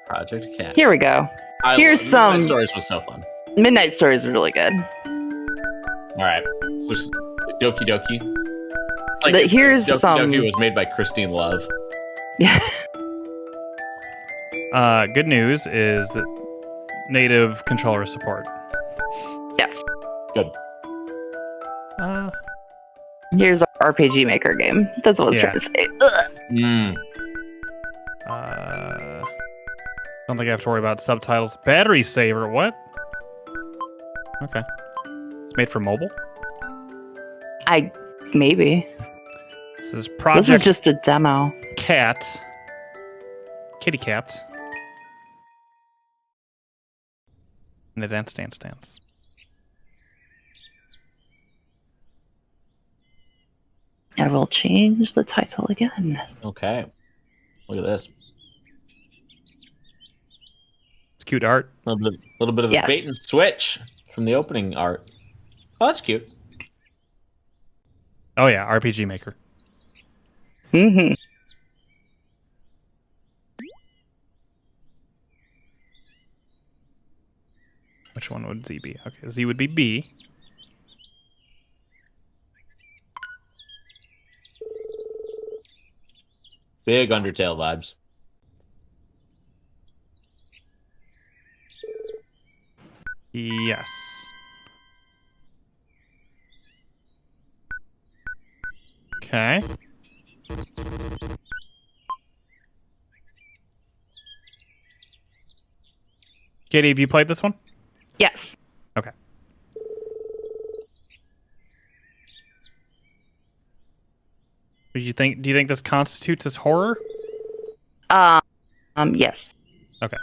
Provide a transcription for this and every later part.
Project Cat. Here we go. Here's some Midnight Stories was so fun. Midnight Stories is really good. All right, switch Doki Doki. It's like Here's Doki some. Doki was made by Christine Love. Yeah. Good news is that native controller support. Yes. Good. Here's our RPG Maker game. That's what I was trying to say. Ugh. Don't think I have to worry about subtitles. Battery saver, what? Okay. It's made for mobile? Maybe. This is Project This is just a demo. Cat. Kitty Cat. And a dance. I will change the title again. Okay. Look at this. It's cute art. A little bit of a bait and switch from the opening art. Oh, that's cute. Oh yeah, RPG Maker. Mm-hmm. Which one would Z be? Okay, Z would be B. Big Undertale vibes. Yes. Okay. Katie, have you played this one? Yes. Okay. What do you think? Do you think this constitutes as horror? Yes. Okay.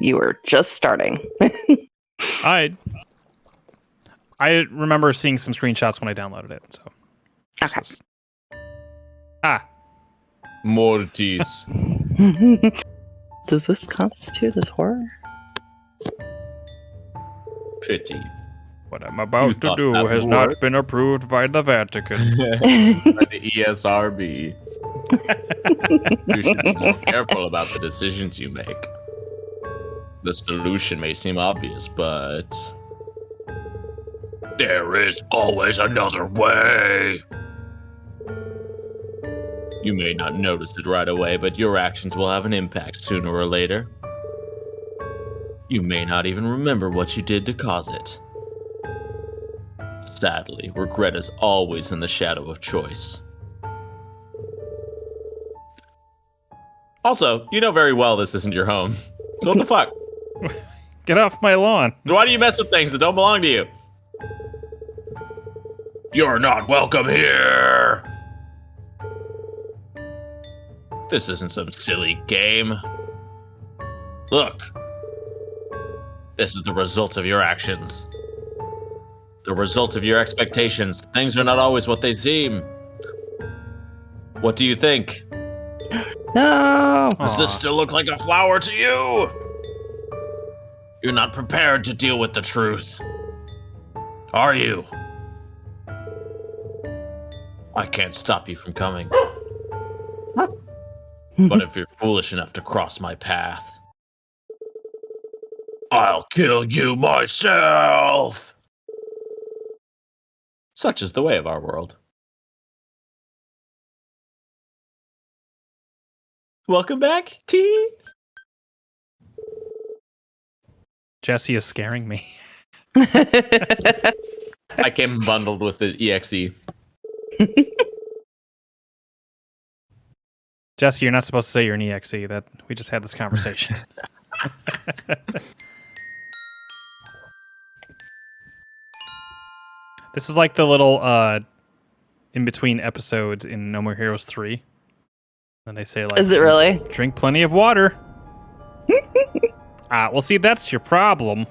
You were just starting. I remember seeing some screenshots when I downloaded it. So. Okay. Mortis. Does this constitute as horror? Pity. What I'm about to do has not been approved by the Vatican. By the ESRB. You should be more careful about the decisions you make. The solution may seem obvious, but there is always another way. You may not notice it right away, but your actions will have an impact sooner or later. You may not even remember what you did to cause it. Sadly, regret is always in the shadow of choice. Also, you know very well this isn't your home. So what the fuck? Get off my lawn. Why do you mess with things that don't belong to you? You're not welcome here! This isn't some silly game. Look. This is the result of your actions. The result of your expectations. Things are not always what they seem. What do you think? No. Does this still look like a flower to you? You're not prepared to deal with the truth. Are you? I can't stop you from coming. But if you're foolish enough to cross my path, I'll kill you myself! Such is the way of our world. Welcome back, T. Jesse is scaring me. I came bundled with the EXE. Jesse, you're not supposed to say you're an EXE. That we just had this conversation. This is like the little in between episodes in No More Heroes 3. And they say like, is it really? Drink plenty of water. Well, see, that's your problem.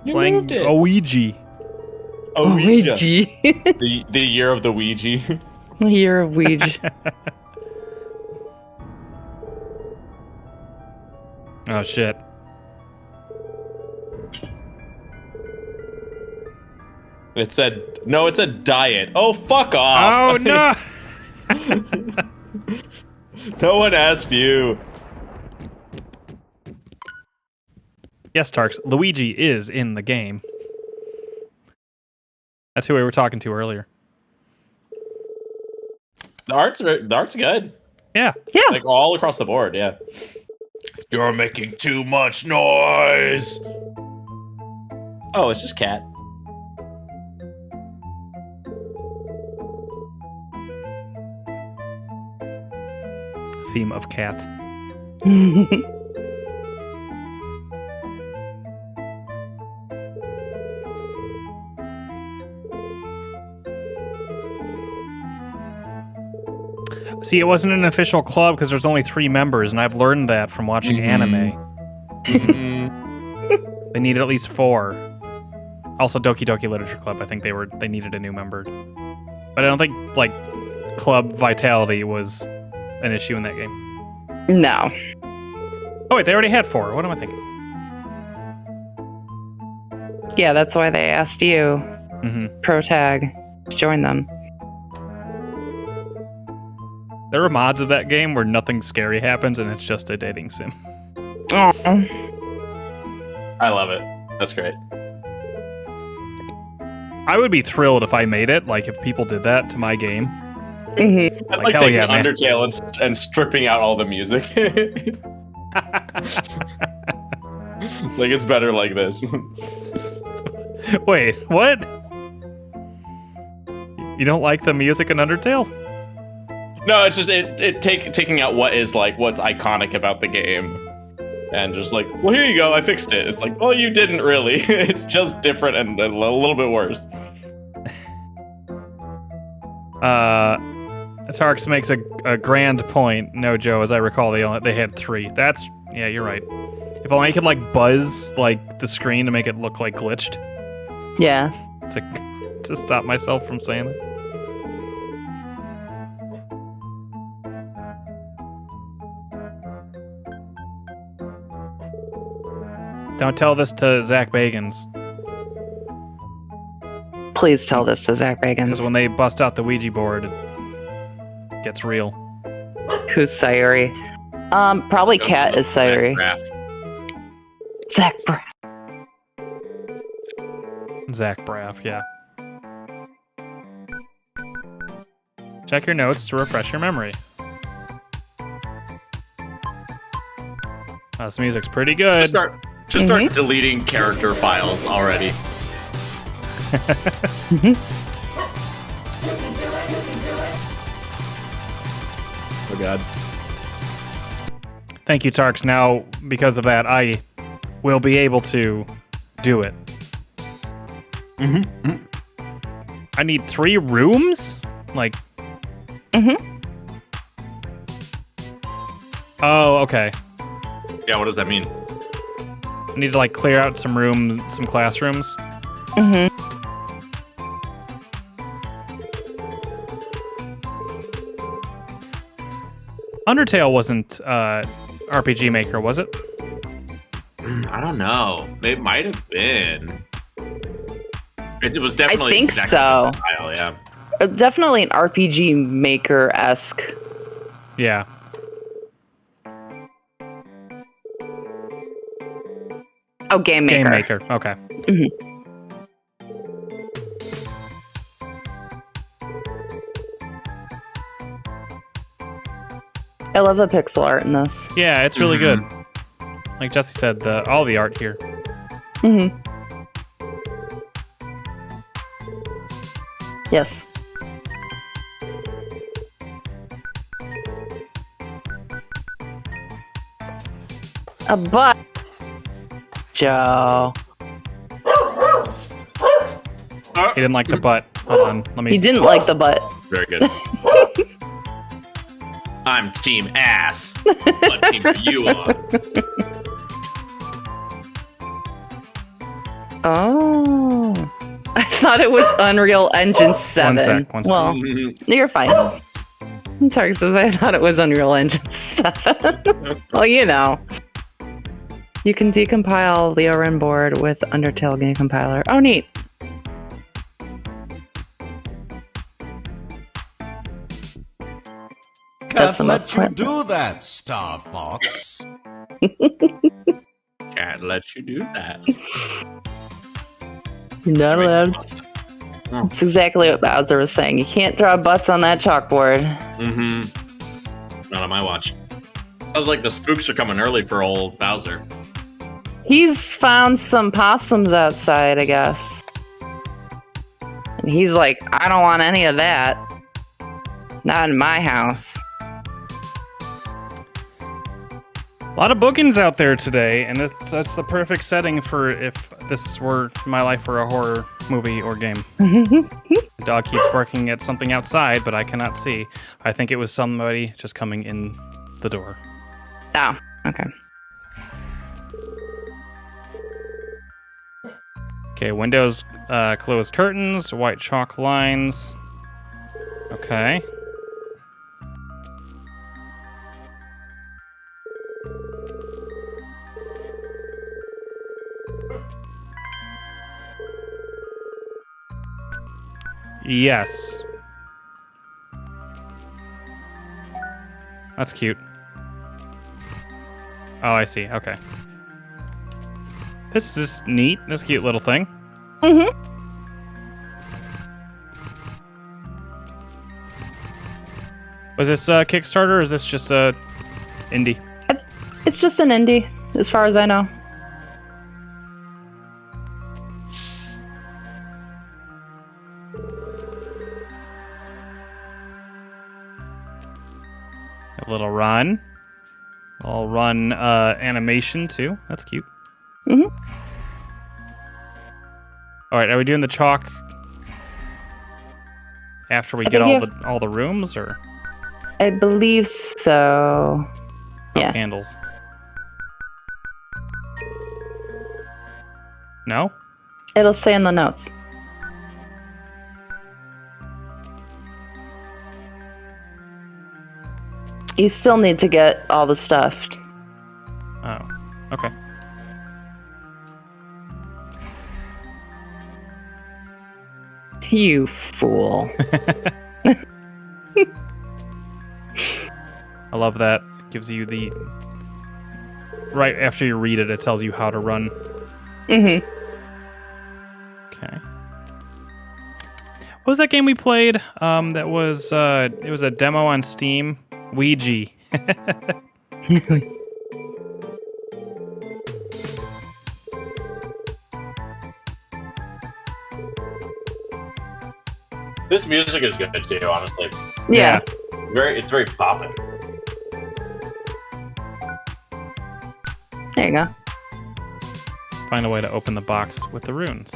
You Playing moved it. Ouija. Ouija. The year of the Ouija. Year of Ouija. Oh shit. It said diet. Oh, fuck off. Oh no. No one asked you. Yes, Tarks. Luigi is in the game. That's who we were talking to earlier. The art's good. Yeah. Yeah. Like all across the board, yeah. You're making too much noise. Oh, it's just cat. Theme of cat. See, it wasn't an official club because there's only 3 members, and I've learned that from watching anime. They needed at least 4. Also, Doki Doki Literature Club. I think they needed a new member, but I don't think like club vitality was an issue in that game. No. Oh wait, they already had 4. What am I thinking? Yeah, that's why they asked you, Pro Tag, to join them. There are mods of that game where nothing scary happens and it's just a dating sim. Oh. I love it. That's great. I would be thrilled if I made it. Like if people did that to my game. Mm-hmm. I'd Like, hell taking yeah, man. Undertale and stripping out all the music. It's like it's better like this. Wait, what? You don't like the music in Undertale? No, it's just taking out what is like what's iconic about the game, and just like, well, here you go, I fixed it. It's like, well, you didn't really. It's just different and a little bit worse. Tarks makes a grand point. No, Joe, as I recall, they had 3. Yeah, you're right. If only I could like buzz like the screen to make it look like glitched Yeah. to stop myself from saying it. Don't tell this to Zach Bagans, Please tell this to Zach because Bagans. when they bust out the Ouija board, it gets real. Who's Sayuri? Probably Cat is Sayuri. Zach Braff. Zach Braff, yeah. Check your notes to refresh your memory. This music's pretty good. Just start deleting character files already. Oh god. Thank you, Tarks. Now, because of that, I will be able to do it. I need 3 rooms? Like... Oh, okay. Yeah, what does that mean? I need to, like, clear out some rooms, some classrooms. Undertale wasn't RPG Maker, was it? I don't know. It might have been. It was definitely. I think exactly so. the style, yeah. Definitely an RPG Maker-esque. Yeah. Oh, Game Maker. Game Maker, okay. I love the pixel art in this. Yeah, it's really good. Like Jesse said, all the art here. Yes. But Joe. He didn't like the butt. Hold on, let me... He didn't like the butt. Very good. I'm team ass. What team are you on? Oh. I thought it was Unreal Engine 7. One sec. Well, you're fine. Tark says I thought it was Unreal Engine 7. Well, you know. You can decompile the OREN board with Undertale game compiler. Oh, neat. God, That's the most let you point. do that, Star Fox. Can't let you do that. You're not allowed. That's exactly what Bowser was saying. You can't draw butts on that chalkboard. Mm-hmm. Not on my watch. Sounds like the spooks are coming early for old Bowser. He's found some possums outside, I guess. And he's like, I don't want any of that. Not in my house. A lot of bookings out there today, and that's the perfect setting for if this were my life were a horror movie or game. The dog keeps barking at something outside, but I cannot see. I think it was somebody just coming in the door. Oh, okay. Okay, windows, closed curtains, white chalk lines. Okay. Yes. That's cute. Oh, I see. Okay. This is neat. This cute little thing. Mm-hmm. Was this Kickstarter or is this just a indie? It's just an indie, as far as I know. A little run. I'll run animation too. That's cute. Mm-hmm. All right, are we doing the chalk after we I get think all the rooms or I believe so. Yeah. candles? No? It'll say in the notes. You still need to get all the stuff. Oh, okay. You fool. I love that. It gives you the right after you read it, it tells you how to run. Mm-hmm. Okay. What was that game we played? That was it was a demo on Steam. Ouija. This music is good too, honestly. Yeah. It's very popping. There you go. Find a way to open the box with the runes.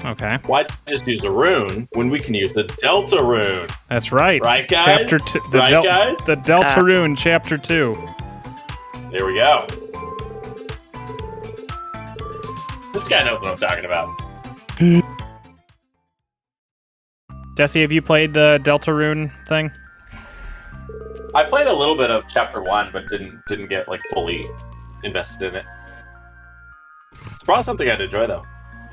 Okay. Why just use a rune when we can use the Delta rune? That's right. Right, guys? Chapter 2. Right, guys? The Delta Rune, Chapter 2. There we go. This guy knows what I'm talking about. Jesse, have you played the Delta Rune thing? I played a little bit of Chapter 1, but didn't get like fully invested in it. It's probably something I'd enjoy though.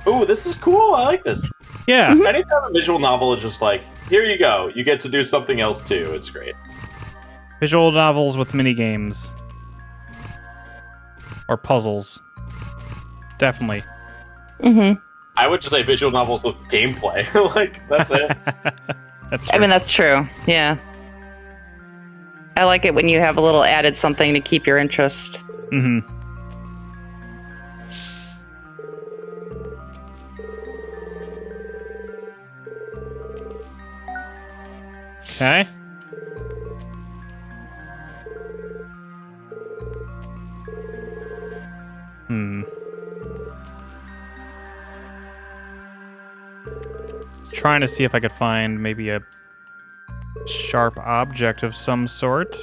Ooh, this is cool. I like this. Yeah. Anytime a visual novel is just like, here you go, you get to do something else too. It's great. Visual novels with mini games. Or puzzles. Definitely. Mm-hmm. I would just say visual novels with gameplay. Like, that's it. That's I true. mean, that's true. Yeah. I like it when you have a little added something to keep your interest. Mm-hmm. Okay. Trying to see if I could find maybe a sharp object of some sort.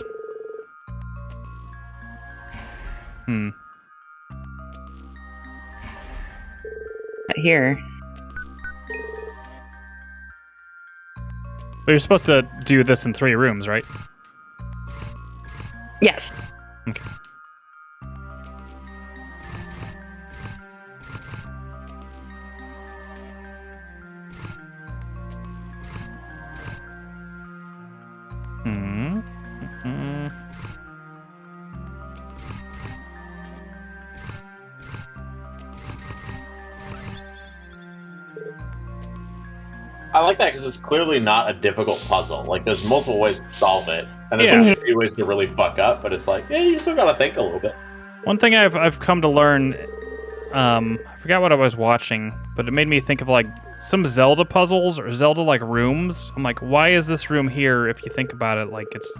Here. But you're supposed to do this in 3 rooms, right? Yes. Okay. Hmm. Mm. I like that because it's clearly not a difficult puzzle. Like, there's multiple ways to solve it, and there's Yeah. only a few ways to really fuck up. But it's like, yeah, you still gotta think a little bit. One thing I've come to learn, I forgot what I was watching, but it made me think of like some Zelda puzzles or Zelda like rooms. I'm like, why is this room here? If you think about it, like it's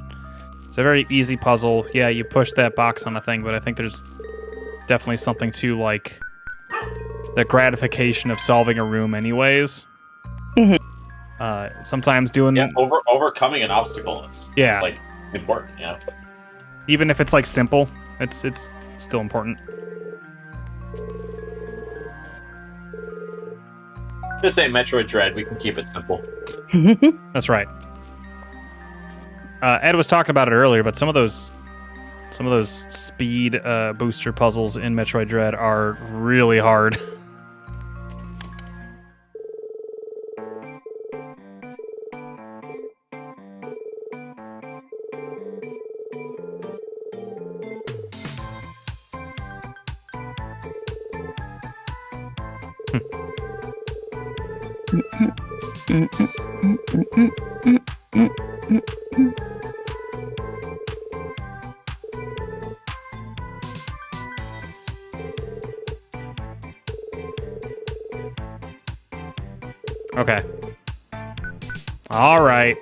a very easy puzzle. Yeah, you push that box on a thing, but I think there's definitely something to like the gratification of solving a room, anyways. Mhm. Sometimes doing Yeah, overcoming an obstacle is like important. Yeah. even if it's like simple, it's still important. This ain't Metroid Dread. We can keep it simple. That's right. Ed was talking about it earlier, but some of those speed booster puzzles in Metroid Dread are really hard. Okay. All right.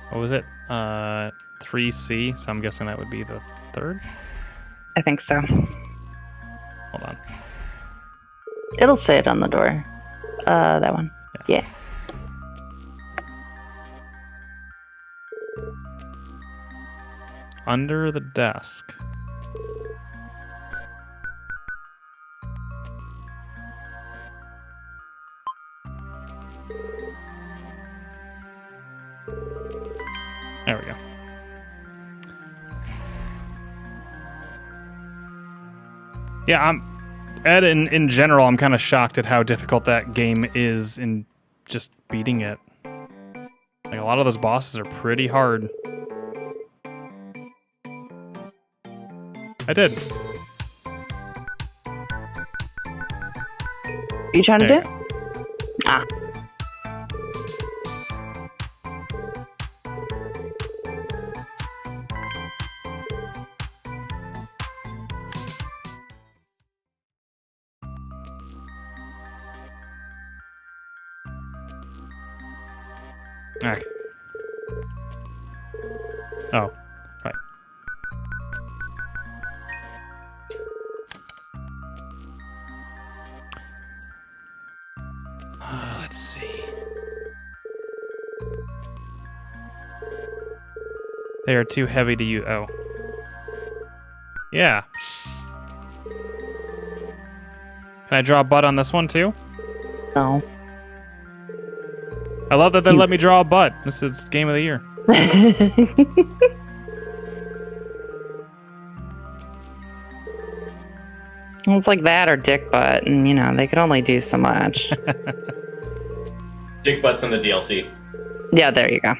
What was it? 3C, so I'm guessing that would be the third. I think so. Hold on. It'll say it on the door. That one. Yeah. Under the desk. There we go. Yeah, Ed, in general, I'm kind of shocked at how difficult that game is in just beating it. Like, a lot of those bosses are pretty hard. I did. You trying to There do? you Ah. Okay. Oh, right. Let's see. They are too heavy to use. Oh. Yeah. Can I draw a butt on this one too? No. I love that they let me draw a butt. This is game of the year. It's like that or dick butt, and they could only do so much. Dick butts in the DLC. Yeah, there you go.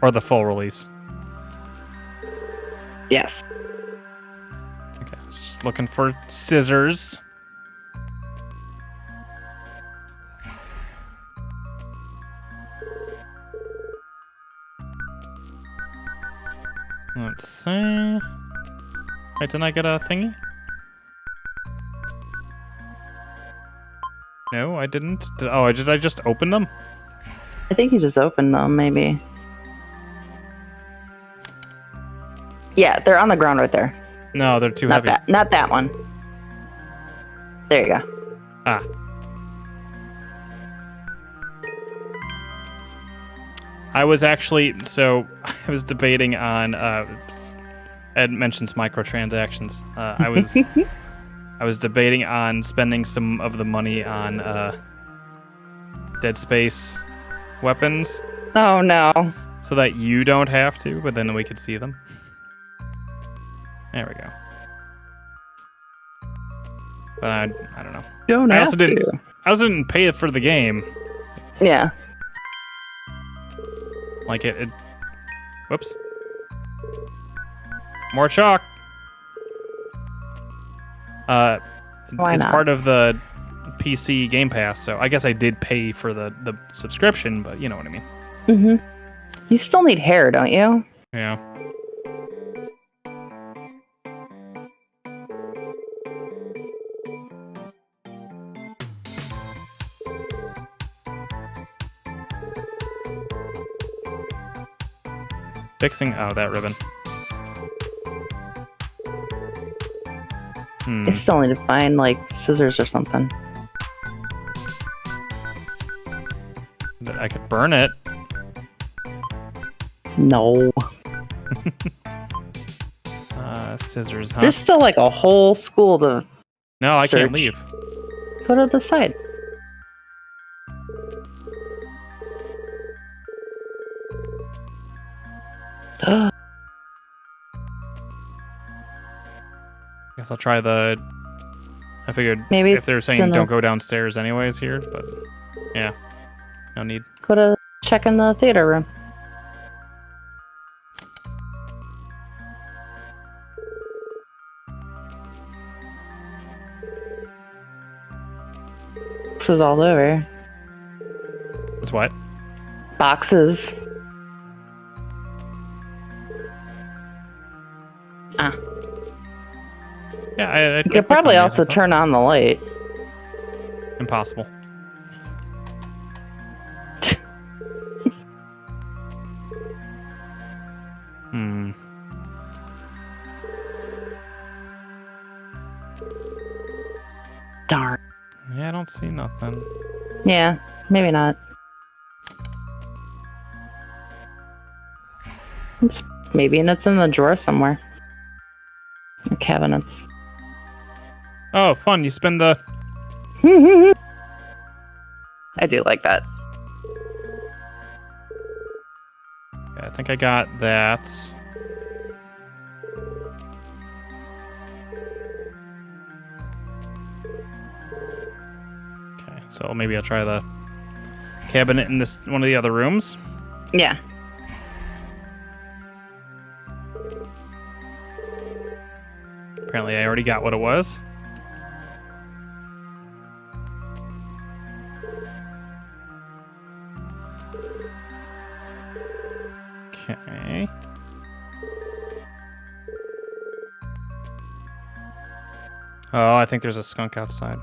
Or the full release. Yes. Okay, just looking for scissors. Let's see. Wait, didn't I get a thingy? No, I didn't. Did I just open them? I think you just opened them, maybe. Yeah, they're on the ground right there. No, they're too Not heavy. not that one. There you go. Ah. I was debating on Ed mentions microtransactions. I was debating on spending some of the money on Dead Space weapons Oh no. so that you don't have to, but then we could see them. There we go. But I don't know. Don't I have also didn't- to. I also didn't pay for the game. Yeah. Like it whoops. More chalk. Why It's not? part of the PC Game Pass, so I guess I did pay for the subscription, but you know what I mean. Mm-hmm. You still need hair, don't you? Yeah. Fixing that ribbon. You still need to find like scissors or something. I could burn it. No. Scissors, huh? There's still like a whole school to No, I search. can't leave. go to the side. Guess I'll try the. I figured Maybe if they're it's saying in don't the- go downstairs anyways here, but yeah, no need. Go to check in the theater room. Boxes all over. It's what? Boxes. Yeah, I You clicked could probably on these, also I thought. turn on the light. Impossible. Hmm. Darn. Yeah, I don't see nothing. Yeah, maybe not. Maybe it's in the drawer somewhere. The cabinets. Oh, fun! You spin the. I do like that. Yeah, I think I got that. Okay, so maybe I'll try the cabinet in this one of the other rooms. Yeah. Apparently, I already got what it was. Okay. Oh, I think there's a skunk outside.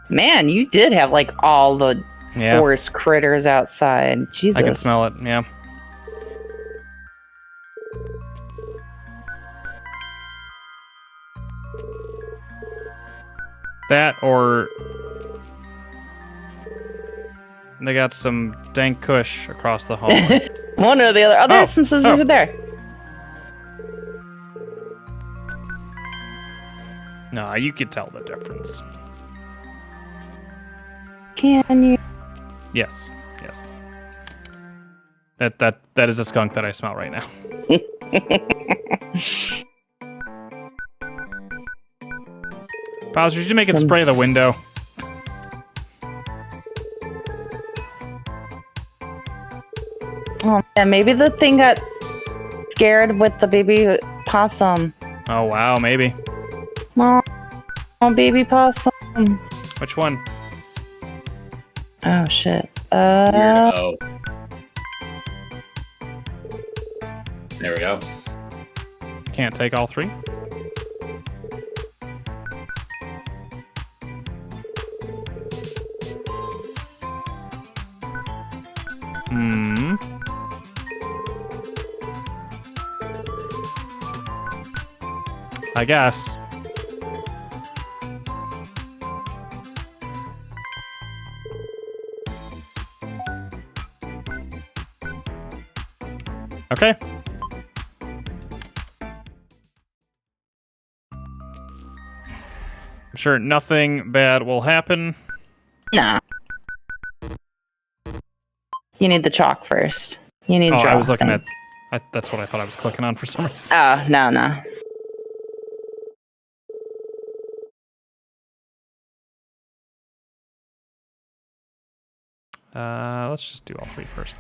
Man, you did have like all the Yeah, forest critters outside. Jesus. I can smell it. Yeah. That or they got some dank kush across the hall. One or the other. Oh, there's Oh, some scissors oh. there. No, you could tell the difference. Can you? Yes, yes. That is a skunk that I smell right now. Bowser, did you make it Some- spray the window? Oh man, maybe the thing got scared with the baby possum. Oh wow, maybe. Oh, baby possum. Which one? Oh shit. Weirdo. There we go. Can't take all three. Hmm. I guess. Okay. I'm sure nothing bad will happen. Nah. You need the chalk first. You need. Oh, I draw was looking at- things. That's what I thought I was clicking on for some reason. Oh no no. Let's just do all three first.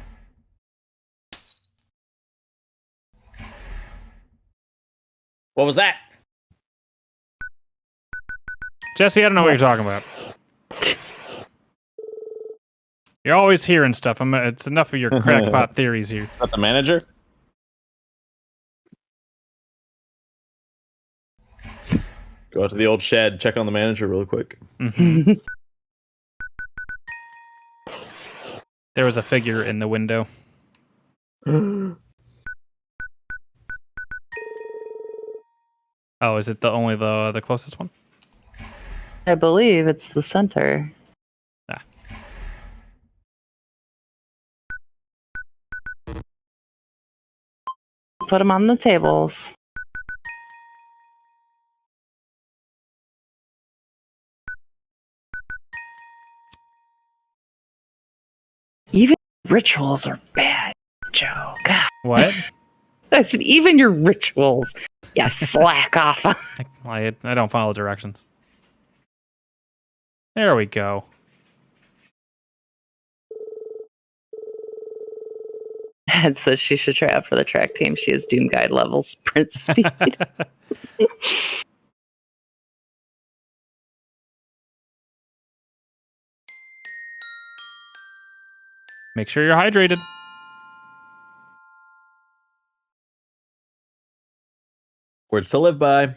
What was that? Jesse, I don't know what you're talking about. You're always hearing stuff. It's enough of your crackpot theories here. Is that the manager? Go out to the old shed, check on the manager real quick. Mhm. There was a figure in the window. Oh, is it only the closest one? I believe it's the center. Ah. Put them on the tables. Even rituals are bad, Joe. God. What? I said, even your rituals. Yeah, slack off. I don't follow directions. There we go. Ed says she should try out for the track team. She has Doom Guide level sprint speed. Make sure you're hydrated. Words to live by.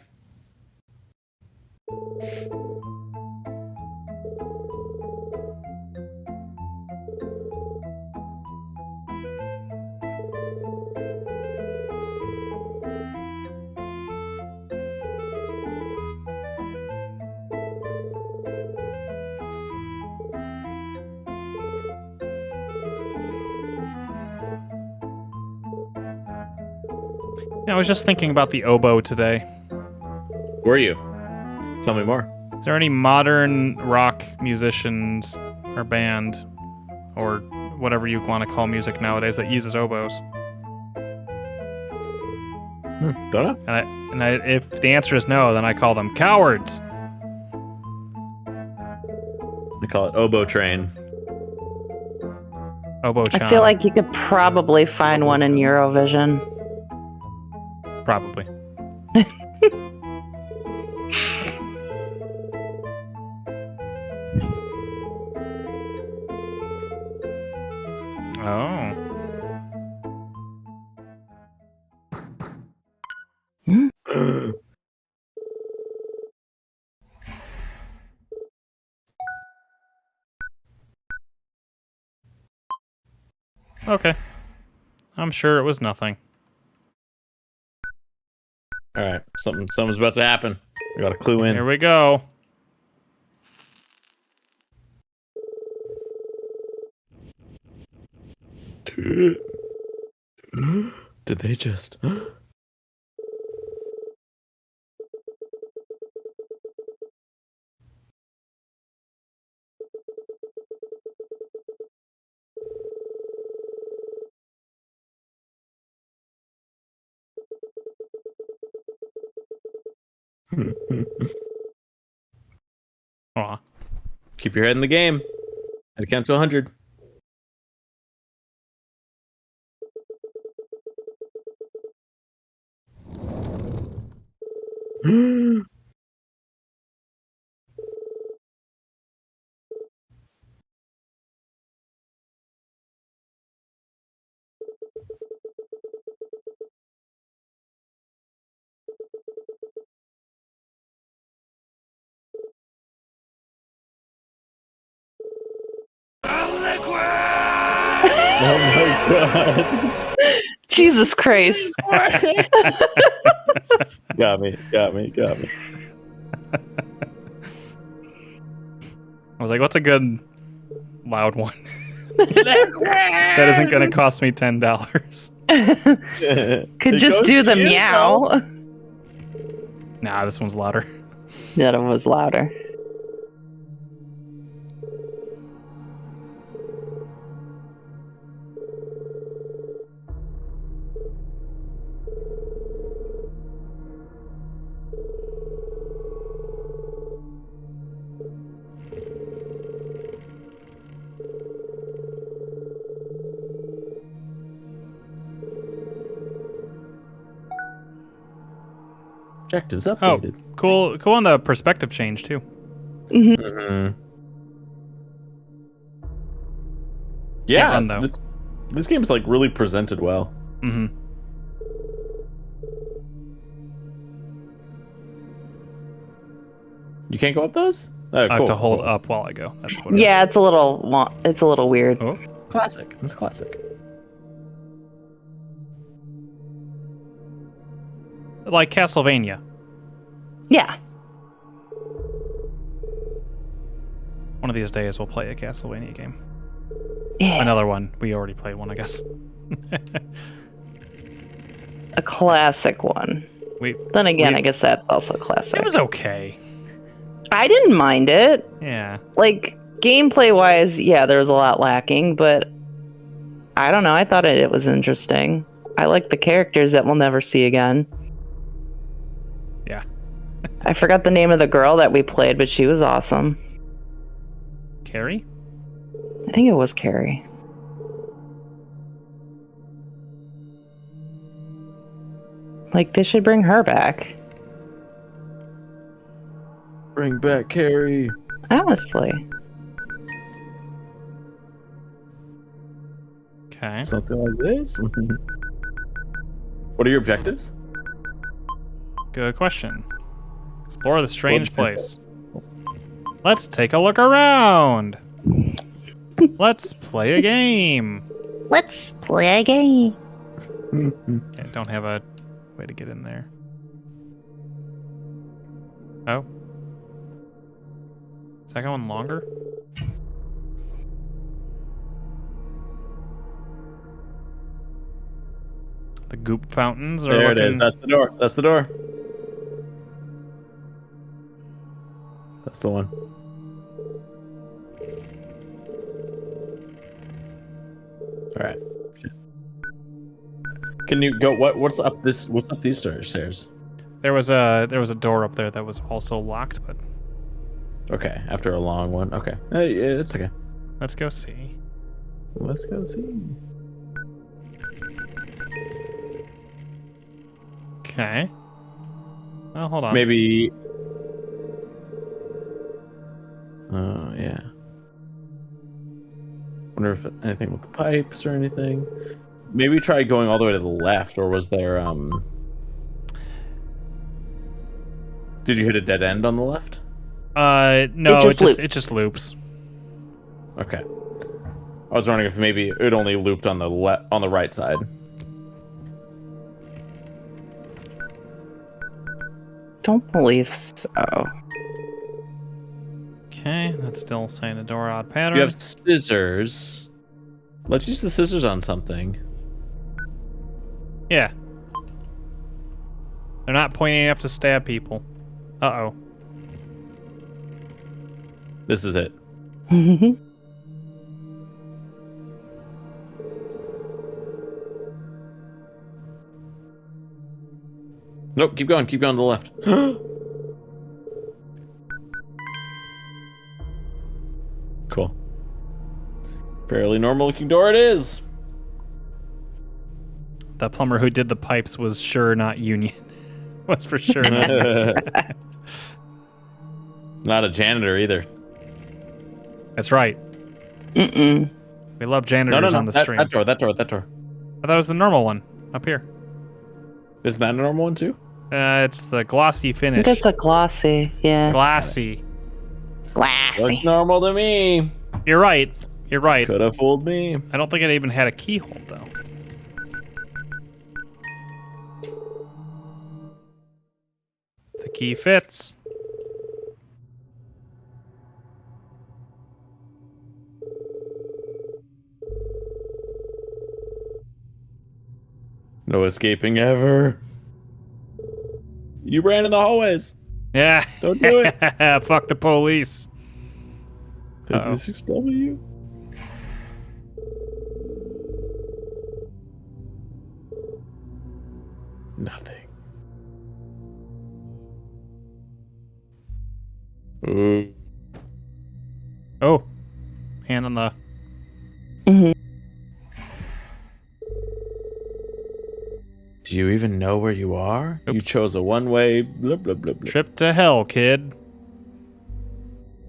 I was just thinking about the oboe today. Were you? Tell me more. Is there any modern rock musicians or band or whatever you want to call music nowadays that uses oboes? Don't know. And if the answer is no, then I call them cowards. We call it oboe train. Oboe-chan. I feel like you could probably find one in Eurovision. Probably. Oh. Okay. I'm sure it was nothing. All right, something's about to happen. We got a clue in. Here we go. Did they just? Aw. Keep your head in the game. And count to 100. Oh my god. Jesus Christ. Got me. I was like, what's a good loud one? That isn't going to cost me $10. Could It just goes do to the you, meow. Nah, this one's louder. That one was louder. Objectives Oh, updated. cool on the perspective change too. Mhm. Yeah, run, though. This game's like really presented well. Mm-hmm. You can't go up those? Oh, I have to hold cool. up while I go. That's what. Yeah, it's a little weird. Oh, Classic. It's classic. like Castlevania. Yeah. One of these days we'll play a Castlevania game. Yeah. Another one. We already played one, I guess. A classic one. Then again, I guess that's also classic. It was okay. I didn't mind it. Yeah. Like, gameplay wise, yeah, there was a lot lacking, but I don't know. I thought it was interesting. I like the characters that we'll never see again. Yeah. I forgot the name of the girl that we played, but she was awesome. Carrie? I think it was Carrie. Like, they should bring her back. Bring back Carrie. Honestly. Okay. Something like this. What are your objectives? Good question. Explore the strange Well, place. Let's take a look around. Let's play a game. Let's play a game. Okay, don't have a way to get in there. Oh. Is that going longer? The goop fountains are There looking... it is. That's the door. That's the door. That's the one. All right. Can you go? What's up this? What's up these stairs? There was a door up there that was also locked, but Okay. After a long one. Okay. Hey, yeah, it's okay. let's go see. Let's go see. Okay. Oh, hold on. Maybe. Oh yeah. Wonder if anything with the pipes or anything. Maybe try going all the way to the left, or was there Did you hit a dead end on the left? No, It just it just loops. Okay. I was wondering if maybe it only looped on the on the right side. Don't believe so. Okay, that's still saying a door odd pattern. You have scissors. Let's use the scissors on something. Yeah. They're not pointing enough to stab people. Uh-oh. This is it. Nope, keep going to the left. Cool. Fairly normal looking door it is. The plumber who did the pipes was sure not union. Was for sure not. Not a janitor either. That's right. Mm-mm. We love janitors No. on the That stream. door. I thought it was the normal one up here. Isn't that a normal one too? It's the glossy I finish. think it's a glossy. Yeah. Glassy. Glassy. Looks normal to me. You're right. You're right. Could have fooled me. I don't think it even had a keyhole though. The key fits. No escaping ever. You ran in the hallways. Yeah. Don't do it. Fuck the police. Uh-oh. 56W. Nothing. Ooh. Oh. Hand on the... Mhm. Do you even know where you are? You Oops. chose a one-way blah blah blah blah. Trip to hell, kid.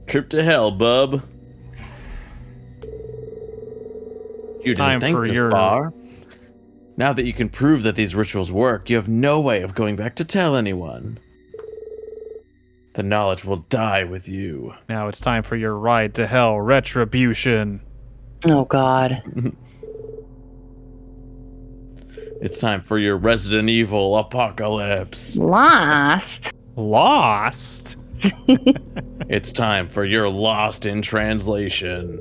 Trip to hell, bub. You time didn't think for this your- far. Now that you can prove that these rituals work, you have no way of going back to tell anyone. The knowledge will die with you. Now it's time for your ride to hell retribution. Oh God. It's time for your Resident Evil apocalypse. Lost. Lost? It's time for your Lost in Translation.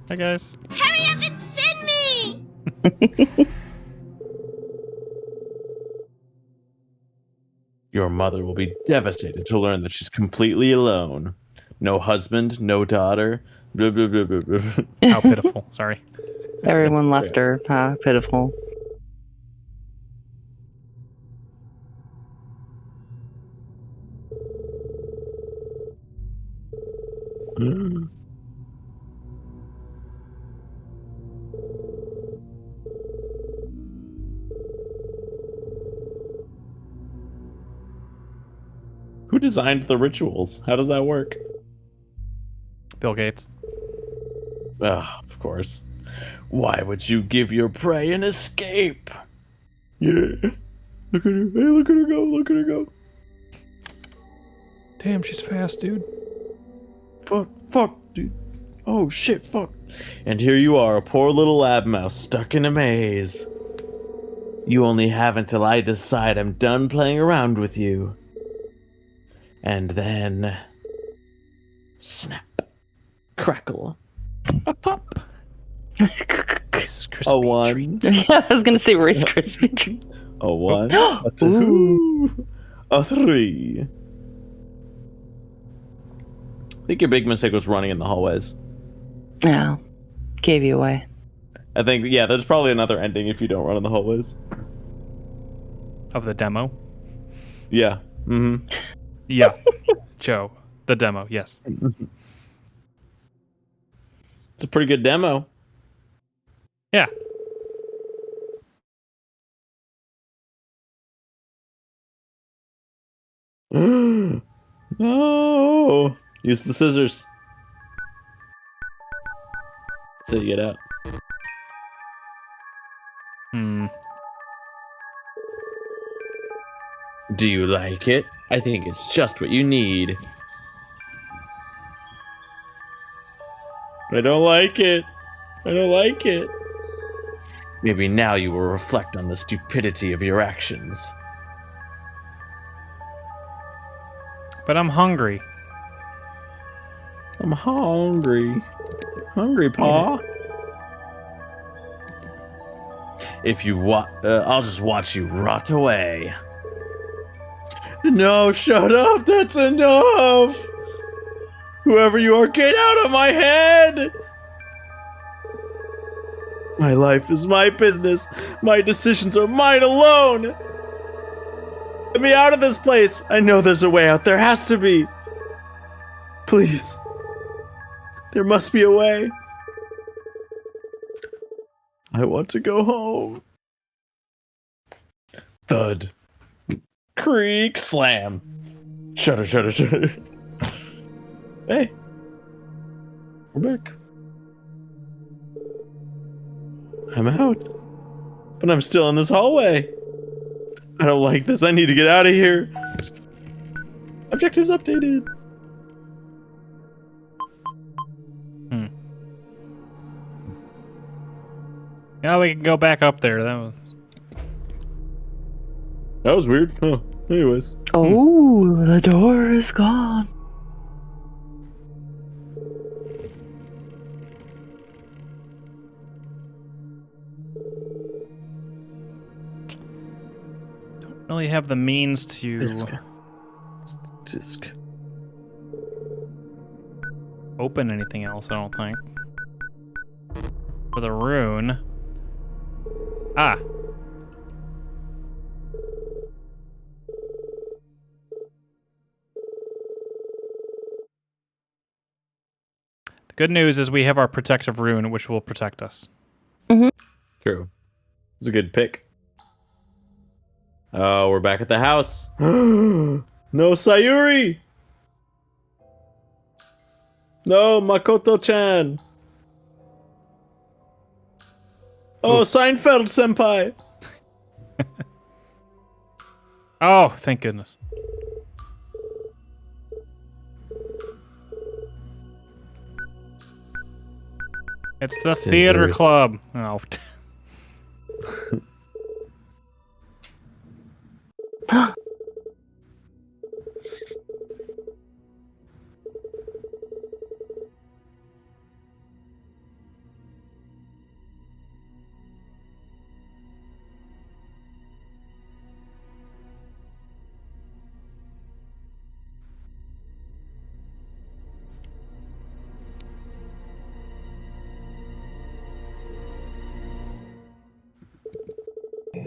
Hi, guys. Hurry up and spin me! Your mother will be devastated to learn that she's completely alone. No husband, no daughter. Blah, blah, blah, blah, blah. How pitiful. Sorry. Everyone left her. How pitiful. Who designed the rituals? How does that work? Bill Gates. Of course. Why would you give your prey an escape? Yeah. Look at her. Hey, look at her go. Look at her go. Damn, she's fast, dude. Fuck, dude. Oh, shit, fuck. And here you are, a poor little lab mouse stuck in a maze. You only have until I decide I'm done playing around with you. And then... snap. Crackle. A pop. Rice Krispie A one. treats. I was gonna say Rice Krispie treat. A one. A two. A three. I think your big mistake was running in the hallways. Yeah. Gave you away. I think, yeah, there's probably another ending if you don't run in the hallways. Of the demo? Yeah. Mm-hmm. Yeah. Joe. The demo, yes. It's a pretty good demo. Yeah. No. Use the scissors. So you get out. Hmm. Do you like it? I think it's just what you need. I don't like it. I don't like it. Maybe now you will reflect on the stupidity of your actions. But I'm hungry. I'm hungry. Hungry, Paw. If you I'll just watch you rot away. No, shut up. That's enough. Whoever you are, get out of my head. My life is my business. My decisions are mine alone. Get me out of this place. I know there's a way out. There has to be. Please. There must be a way. I want to go home. Thud. Creak slam. Shudder, shudder, shudder. Hey. We're back. I'm out. But I'm still in this hallway. I don't like this. I need to get out of here. Objectives updated. Yeah, we can go back up there. That was weird. Huh. Anyways. Oh, the door is gone. Don't really have the means to Disc. open anything else, I don't think. For the rune. Ah. The good news is we have our protective rune, which will protect us. True. It's a good pick. Oh, we're back at the house. No Sayuri! No, Makoto-chan! Oh, Seinfeld senpai! Oh, thank goodness. It's the theater Scissors. club. Oh.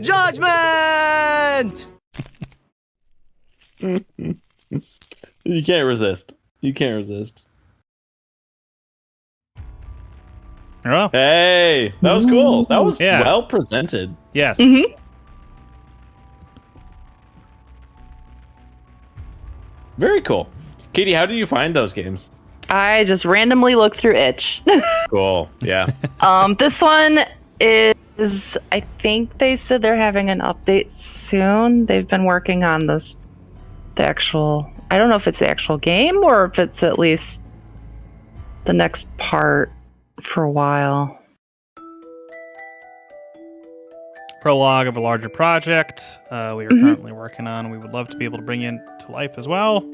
Judgment! You can't resist. You can't resist. Oh, Hey! That was cool. That was Yeah. well presented. yes. Very cool. Katie, how did you find those games? I just randomly looked through itch. Cool. Yeah. This one is, I think they said they're having an update soon. They've been working on the actual, I don't know if it's the actual game or if it's at least the next part for a while. Prologue of a larger project we are currently working on. We would love to be able to bring it to life as well.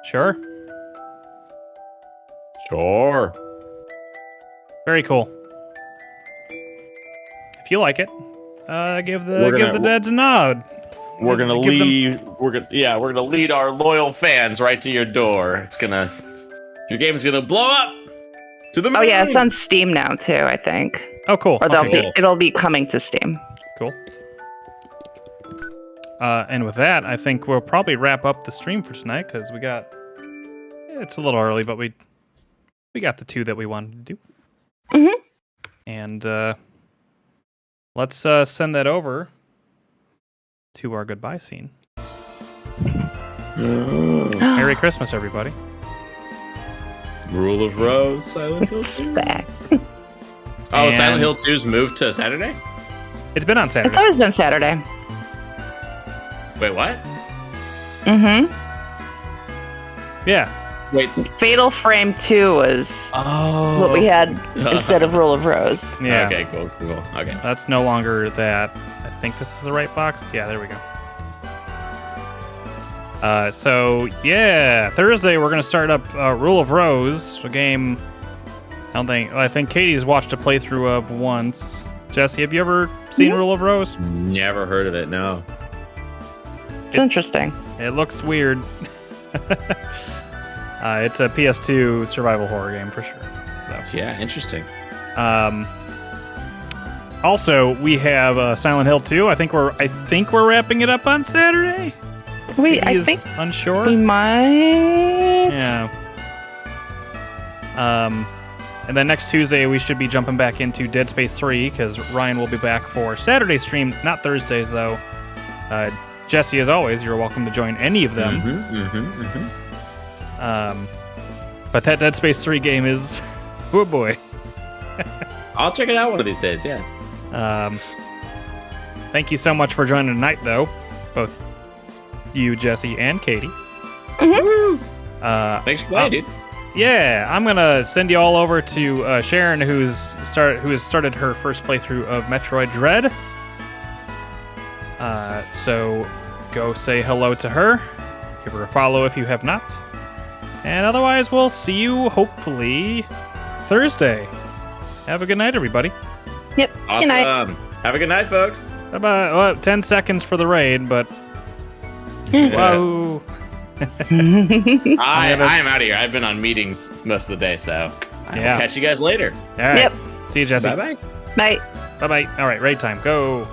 Sure. Sure. Very cool. If you like it, give We're the gonna- Deads a nod. We're gonna Give them- lead. We're gonna lead our loyal fans right to your door. Your game's gonna blow up to the moon. Oh yeah, it's on Steam now too, I think. Oh, cool. Or Okay, it'll be coming to Steam. cool. And with that, I think we'll probably wrap up the stream for tonight because it's a little early, but we got the two that we wanted to do. And let's send that over to our goodbye scene. Merry Christmas, everybody. Rule of Rose, Silent Hill It's 2. back. Oh, And- Silent Hill 2's moved to Saturday? It's been on It's Saturday. always been Saturday. Wait, what? Yeah. Wait. Fatal Frame 2 was Oh. what we had instead of Rule of Rose. Yeah. Okay, cool. Okay. That's no longer that. I think this is the right box. Yeah, there we go. So yeah, Thursday we're gonna start up Rule of Rose, a game. I think Katie's watched a playthrough of once. Jesse, have you ever seen Rule of Rose? Never heard of it, no. It's interesting. It looks weird. It's a PS2 survival horror game for sure. So. Yeah, interesting. Also, we have Silent Hill 2. I think we're wrapping it up on Saturday. Wait, I Katie's think unsure. we might. Yeah. And then next Tuesday we should be jumping back into Dead Space 3 because Ryan will be back for Saturday stream, not Thursdays though. Jesse, as always, you're welcome to join any of them. But that Dead Space 3 game is, oh boy. I'll check it out one of these days, yeah. Thank you so much for joining tonight, though, both you, Jesse, and Katie. Thanks for playing, dude. Yeah, I'm gonna send you all over to Sharon, who has started her first playthrough of Metroid Dread. So go say hello to her. Give her a follow if you have not. And otherwise, we'll see you hopefully Thursday. Have a good night, everybody. Yep. Awesome. Good night. Have a good night, folks. Bye-bye. Well, 10 seconds for the raid, but whoa. I am out of here. I've been on meetings most of the day, so I will Yeah. catch you guys later. All right. Yep. See you, Jesse. Bye-bye. Bye. Bye-bye. All right, raid time. Go.